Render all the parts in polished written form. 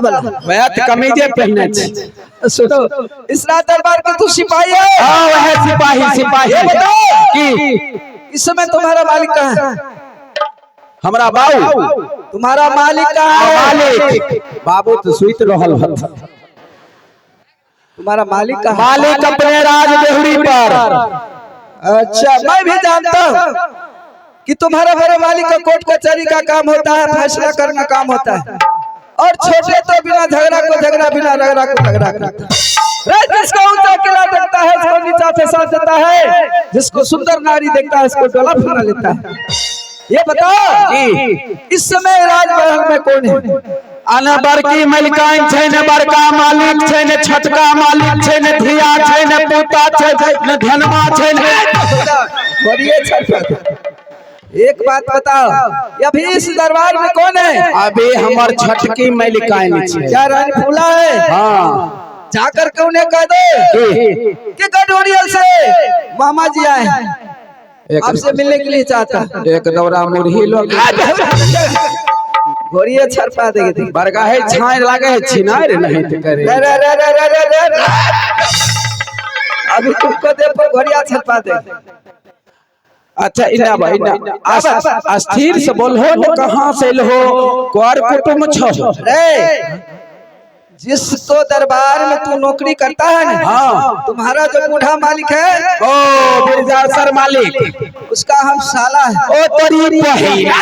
मैं तो कमीजे पहने छे। सुनो इस रात दरबार की तू सिपाही है। हाँ वह सिपाही सिपाही। ये बताओ कि इस समय तुम्हारा मालिक कहाँ है? हमारा बाबू तुम्हारा मालिक कहाँ है? मालिक बाबू तो सुइत रहल हन। तुम्हारा मालिक कहाँ? मालिक अपने राज देहरी पर। अच्छा मैं भी जानता हूँ कि तुम्हारा बड़े मालिक का कोर्ट कचहरी का काम होता है, फैसला करना काम होता है, और छोटे तो बिना झगड़ा को झगड़ा, बिना रगड़ा को रगड़ा करता है। जिसको ऊंचा किला देखता है उसको नीचा से साथ देता है, जिसको सुंदर नारी देखता है उसको डोला फुला लेता है। ये बताओ इस समय राजमहल में कौन है? आने बड़की मलिकाइन छे ने, बड़का मालिक छे ने, छटका मालिक छे ने, धिया छे ने, पोता छे ने, धनमा छे ने। बढ़िया छटका। एक बात बताओ अभी इस दरबार में कौन है? अबे हमर छटकी मलिकाइन छे। क्या रानी फूला है? हाँ जाकर के उन्हें कह दो कि गडोरियल से मामा जी आए हैं, आपसे मिलने के लिए चाहता। एक दौरा मुरही लोग घोड़िया छरपा देगी। बरगा है छाए लागे है छिनार नहीं तो करे। अभी तुमको देखो घोड़िया छरपा दे। अच्छा इना भाई ना अस्थिर से बोल हो न कहां से हो कर कुटुम छो रे। जिस तो दरबार में तू नौकरी करता है ना, हाँ तुम्हारा जो बूढ़ा मालिक है ओ बिरजा सर मालिक, उसका हम साला है। ओ तेरी बहिन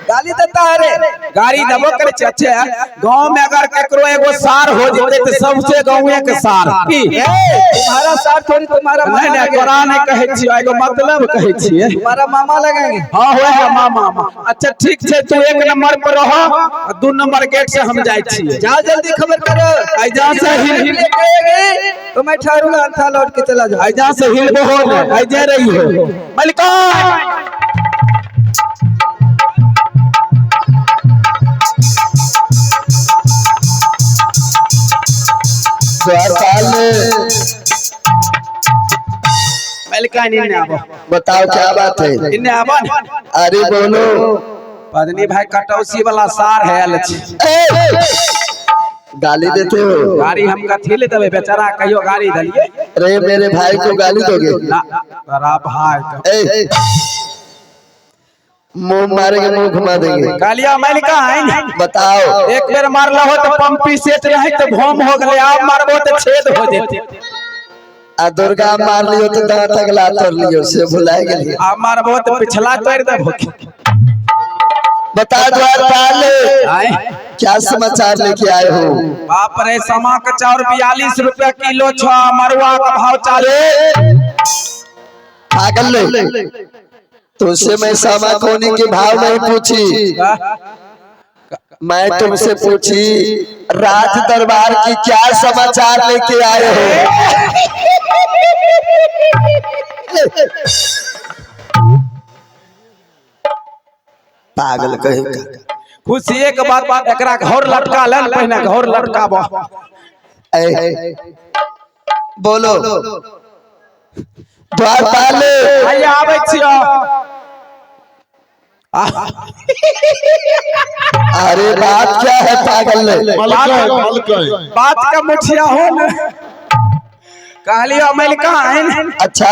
गाली देता है रे। गाड़ी दबो करे चाचा। गांव में अगर ककरो एगो सार हो जेते तो सबसे गांवे के सार की तुम्हारा सार थोड़ी तुम्हारा नहीं नहीं कुरान कहे छी एगो मतलब कहे छी तुम्हारा मामा लगेंगे। हां होय है मामा। अच्छा ठीक छे तू एक नंबर पर रहो, दो नंबर गेट से हम जाय छी। जा जल्दी खबर करो। आइजा से हिल तो मैं ठहरूंगा अंथा लौट के चला जाऊं। आइजा से हिल हो न आइजा रही हो मलिका। मलिका इन्ने आबो। बताओ क्या बात है? इन्ने आबो। अरे बोलो। पत्नी भाई कटौसी वाला सार है आल छी। गाली देते हो? गाड़ी हम कथी ले देबे बेचारा, कहियो गाड़ी दलिए। अरे मेरे भाई को गाली दोगे? ना तेरा भाई मुंह मारेंगे, मुंह घुमा देंगे। गालिया मलिका है। बताओ। एक बेर मारला हो तो पंपी सेट रहे तो भोम हो गले, आप मारबो तो छेद हो जेते। आ दुर्गा मार लियो तो दांत अगला तोड़ लियो से भुलाए गेलिए। आप मारबो तो पिछला तोड़ देबो। बता द्वारपाल क्या समाचार लेके आए हो? बाप रे समा का चाउर 42 रुपया किलो छ, मरुआ का भाव चाले पागल। तुमसे मैं समा कोनी के भाव नहीं पूछी, मैं तुमसे पूछी राज दरबार की क्या समाचार लेके आए हो? पागल कहेगा। खुशी एक बात एकरा घर लटका लन पहिने घर लटकाबो। बोलो द्वारपाल। आइए आबै छियो। अरे बात क्या है पागल? बात का मुठिया हो न कहलियो मलिका है। अच्छा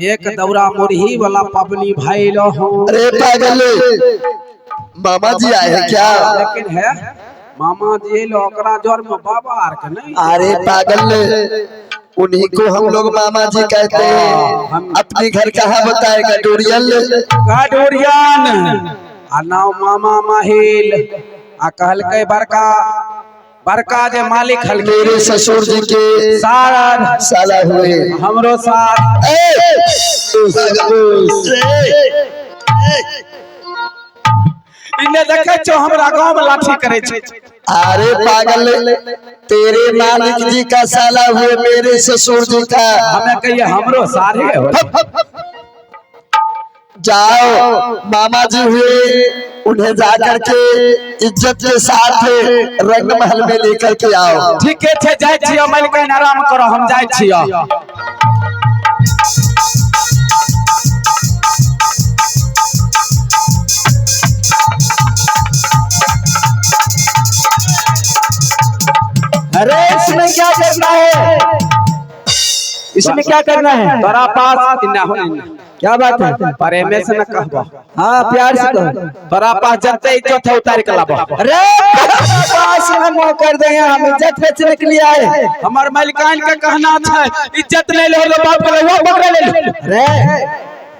एक दौरा मुरही वाला पबनी भाई लो हो। अरे पागल मामा जी आए हैं क्या? लेकिन है मामा जी लो ओकरा जोर में बाबा आर के नहीं। अरे पागल उन्हीं को हम लोग मामा जी कहते हैं। अपनी घर कहाँ बताएगा? गडोरियन आ नाम मामा माहिल आ कहल के बड़का जे मालिक हल मेरे ससुर जी के साला हुए हमरो साथ। इन्ने देखे छो हमरा गांव में लाठी करे छे। अरे पागल तेरे मालिक जी का साला हुए मेरे ससुर जी का। हमें कहिए हमरो सारे हो। जाओ मामा जी हुए उन्हें जाकर के इज्जत के साथ रंग महल में लेकर के आओ। ठीक है जाय छियो मलिका आराम करो हम जाय छियो। क्या करना है? इसमें क्या करना है? तोरा पास इन्ना हो क्या बात है? प्रेमे से न कहबो। हाँ प्यार से कहो। तोरा पास जते इज्जत है उतार के लाबो। अरे पास में मुंह कर देंगे, हम इज्जत बेचने के लिए आए। हमर मालिकाइन का कहना है इज्जत नहीं ले लो बाप के वो पकड़ ले लो। अरे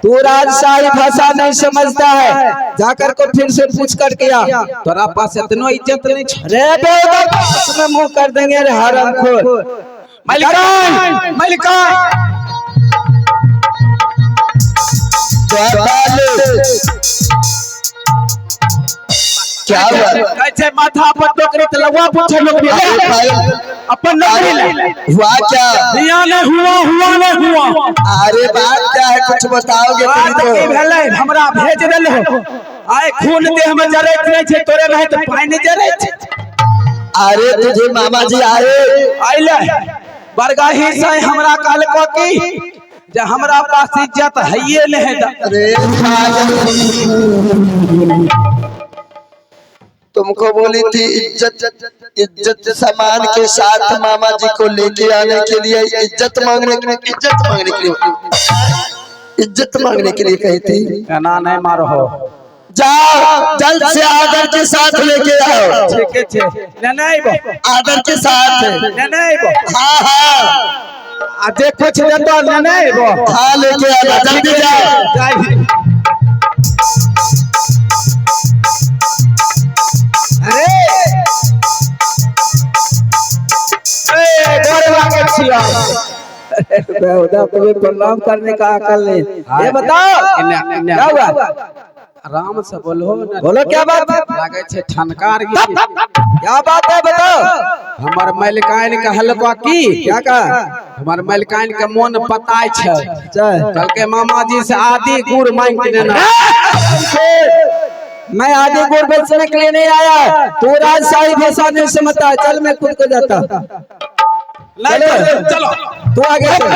तू राजशाही भाषा नहीं समझता है, जाकर को फिर से पूछ कर किया। तोरा पास इतनो इज्जत नहीं छ। अरे बेवड़ा पास में मुंह कर देंगे रे हरामखोर। मालिकाइन मालिकाइन क्या हुआ? कैसे माथा पर टोकरी तो लगवा पूछे लोग भी अपन नौकरी ले हुआ क्या? दिया नहीं हुआ। अरे बात क्या है, कुछ बताओगे तुम बात की तो? भेलै हमरा भेज देले हो। आए खून देह में जरैत नहीं छे, तोरे रहे तो पानी जरै छे। अरे तुझे मामा जी आए आइले बरगाही से हमरा कहल को की जे हमरा पास इज्जत हइये नहीं है। अरे तुमको बोली थी इज्जत सामान के साथ मामा जी को लेके आने के लिए, इज्जत मांगने के लिए कही थी। ना नहीं मारो हो, जाओ जल्द से आदर के साथ लेके आओ। ठीक है नहीं बो आदर के साथ। नहीं बो हाँ आ देखो छे तो नहीं बो हाँ लेके आना, जल्दी जाओ। बेहुदा तुम्हें प्रणाम करने का अकल नहीं। ये बताओ क्या हुआ? आराम से बोलो ना। बोलो क्या बात है? लागे छे ठनकार क्या बात है बताओ। हमर मालिकाइन कहल को की क्या कहा? हमर मालिकाइन के मन पताय छे, कल के मामा जी से आदि गुड़ मांग के देना। मैं आगे गुड़ बेचने के लिए नहीं आया, तू राजशाही भाषा नहीं समझता। चल मैं खुद को जाता। चलो तू आगे चल।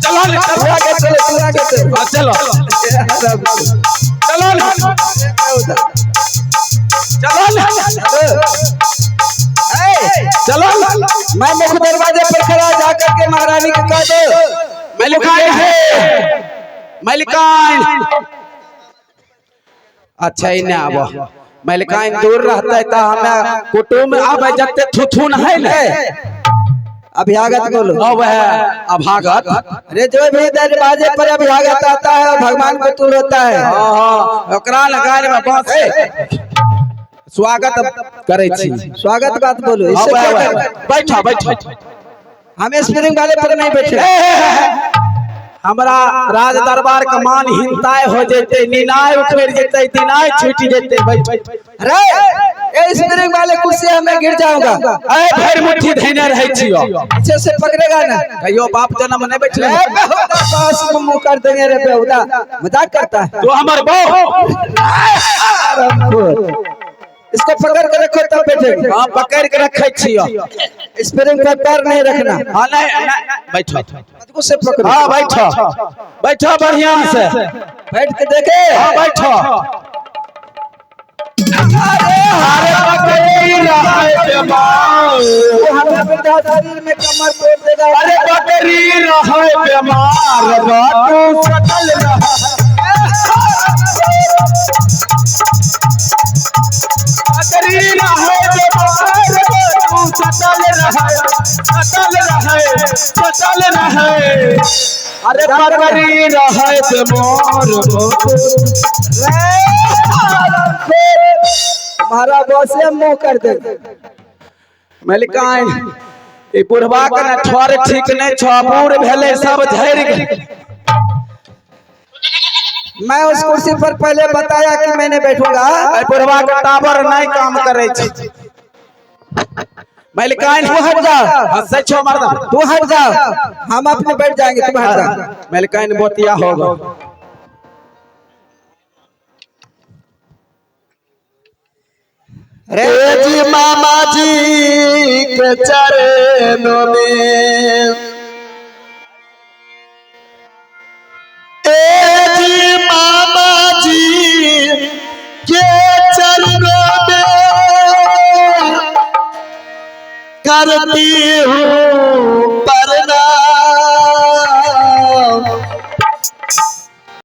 तू आगे चल, तू आगे चल। चलो चलो मैं मुख्य दरवाजे पर खड़ा जाकर के महारानी को कह दो मालिकाइन है मालिकाइन। अच्छा इन्हें आबो मालिकाइन दूर रहते तो हमें कुटुम आबे जते थुथुन है ले अभ्यागत बोलो। अब है अभागत। अरे जो भी दरवाजे पर अभ्यागत आता है भगवान को तुल होता है। हां ओकरा लगाए में बस स्वागत करे छी। स्वागत बात बोलो। इससे क्या कर? बैठो हम स्प्रिंग वाले पर नहीं बैठे। हमरा राज दरबार का मान हिंताय हो जेते, निनाय उखड़ जेते, दिनाय छूट जेते। अरे ए स्प्रिंग वाले कुर्सी हमें गिर जाऊंगा। ए भर मुट्ठी धैने रहे छियो, अच्छे से पकड़ेगा ना। कहियो बाप जन्म नहीं बैठले पास में मुंह कर देंगे रे बेहुदा, मजाक करता है। तो हमर बहू इसको पकड़ के रखो तब बैठेंगे। हां पकड़ के रखे छियो। स्प्रिंग पर पैर नहीं रखना। हां नहीं बैठो मजबूत से पकड़ो। हां बैठो बढ़िया से बैठ के देखे। हां बैठो। अरे बकरी रहे बीमार, वो हमारे बेटा शरीर में कमर तोड़ देगा। अरे बकरी रहे बीमार तू सटल रहा। बकरी रहे बीमार तू सटल रहे। अरे बकरी रहे हमारा बॉसे मुंह कर दे। मालिकाइन ई बुढ़वा के न ठोर ठीक नहीं छ, बूढ़ भेले सब झड़ गए। मैं उस कुर्सी पर पहले बताया कि मैंने बैठूंगा। ए बुढ़वा के टावर नहीं काम करे छै। मालिकाइन तू हट जा। हंसे छो मर्द, तू हट जा, हम अपने बैठ जाएंगे, तू हट जा। मालिकाइन बोतिया होगा। रे जी मामा जी के चरणों में, ए जी मामा जी के चरणों में करती हूँ